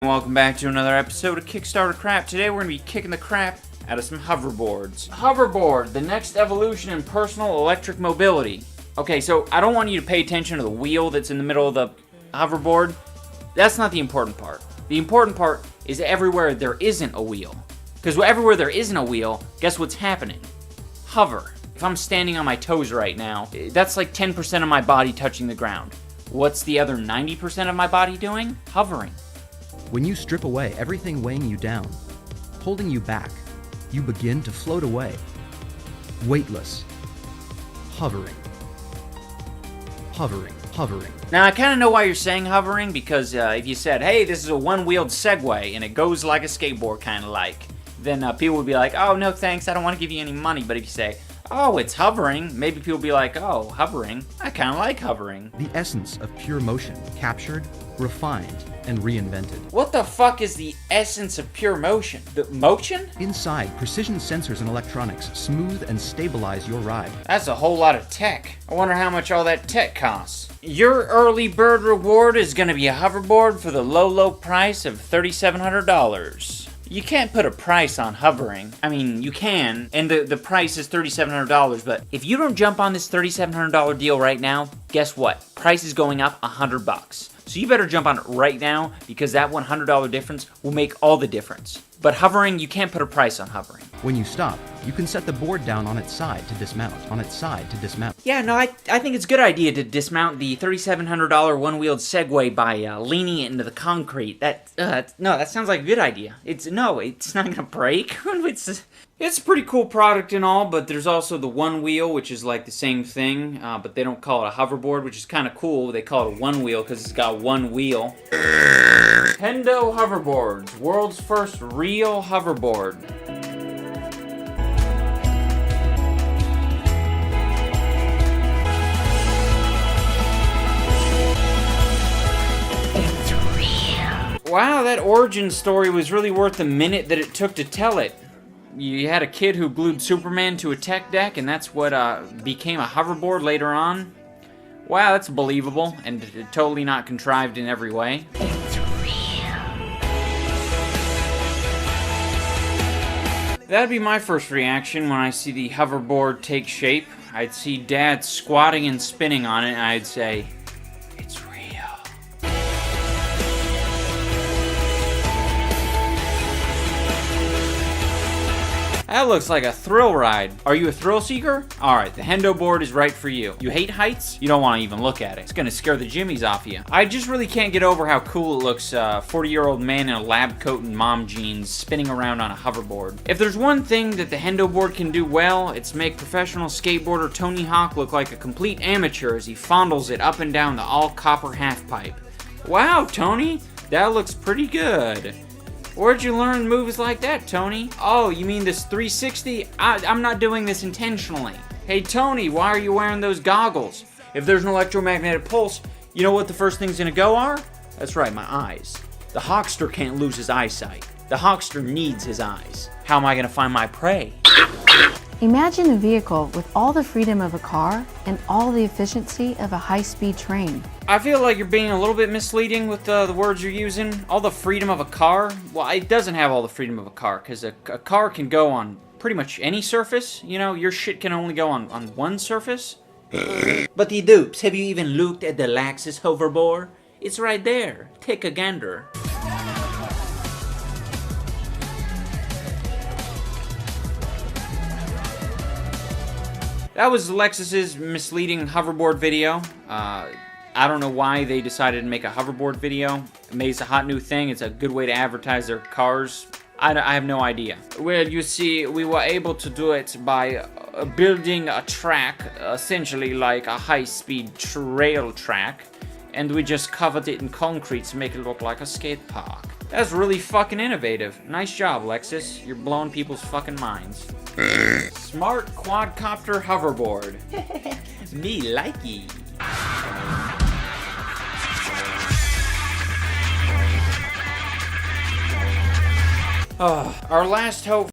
Welcome back to another episode of Kickstarter Crap. Today we're going to be kicking the crap out of some hoverboards. Hoverboard, the next evolution in personal electric mobility. Okay, so I don't want you to pay attention to the wheel that's in the middle of the hoverboard. That's not the important part. The important part is everywhere there isn't a wheel. Because everywhere there isn't a wheel, guess what's happening? Hover. If I'm standing on my toes right now, that's like 10% of my body touching the ground. What's the other 90% of my body doing? Hovering. When you strip away everything weighing you down, holding you back, you begin to float away. Weightless. Hovering. Hovering. Hovering. Now, I kind of know why you're saying hovering, because if you said, hey, this is a one-wheeled Segway, and it goes like a skateboard, kind of like, then people would be like, oh, no thanks, I don't want to give you any money. But if you say, oh, it's hovering, maybe people will be like, oh, hovering, I kind of like hovering. The essence of pure motion, captured, refined, and reinvented. What the fuck is the essence of pure motion? The motion? Inside, precision sensors and electronics smooth and stabilize your ride. That's a whole lot of tech. I wonder how much all that tech costs. Your early bird reward is going to be a hoverboard for the low price of $3,700. You can't put a price on hovering. I mean, you can, and the price is $3,700, but if you don't jump on this $3,700 deal right now, guess what? Price is going up $100. So you better jump on it right now, because that $100 difference will make all the difference. But hovering, you can't put a price on hovering. When you stop, you can set the board down on its side to dismount. On its side to dismount. Yeah, no, I think it's a good idea to dismount the $3,700 one-wheeled Segway by leaning it into the concrete. No, that sounds like a good idea. It's not gonna break. It's a pretty cool product and all, but there's also the one wheel, which is like the same thing, but they don't call it a hoverboard, which is kind of cool. They call it a one wheel because it's got one wheel. Hendo hoverboards, world's first real hoverboard. It's real. Wow, that origin story was really worth the minute that it took to tell it. You had a kid who glued Superman to a tech deck, and that's what became a hoverboard later on. Wow, that's believable, and totally not contrived in every way. It's real. That'd be my first reaction when I see the hoverboard take shape. I'd see Dad squatting and spinning on it, and I'd say, it's real. That looks like a thrill ride. Are you a thrill seeker? Alright, the Hendo board is right for you. You hate heights? You don't want to even look at it. It's gonna scare the jimmies off you. I just really can't get over how cool it looks, 40-year-old man in a lab coat and mom jeans spinning around on a hoverboard. If there's one thing that the Hendo board can do well, it's make professional skateboarder Tony Hawk look like a complete amateur as he fondles it up and down the all-copper half-pipe. Wow, Tony, that looks pretty good. Where'd you learn moves like that, Tony? Oh, you mean this 360? I'm not doing this intentionally. Hey, Tony, why are you wearing those goggles? If there's an electromagnetic pulse, you know what the first thing's gonna go are? That's right, my eyes. The Hawkster can't lose his eyesight. The Hawkster needs his eyes. How am I gonna find my prey? Imagine a vehicle with all the freedom of a car and all the efficiency of a high-speed train. I feel like you're being a little bit misleading with the words you're using. All the freedom of a car? Well, it doesn't have all the freedom of a car, because a car can go on pretty much any surface. You know, your shit can only go on one surface. But iDubbbz, have you even looked at the Laxus hoverboard? It's right there. Take a gander. That was Lexus's misleading hoverboard video. I don't know why they decided to make a hoverboard video. It's a hot new thing. It's a good way to advertise their cars. I have no idea. Well, you see, we were able to do it by building a track, essentially like a high-speed trail track, and we just covered it in concrete to make it look like a skate park. That's really fucking innovative. Nice job, Lexus. You're blowing people's fucking minds. Smart quadcopter hoverboard. Me likey. Our last hope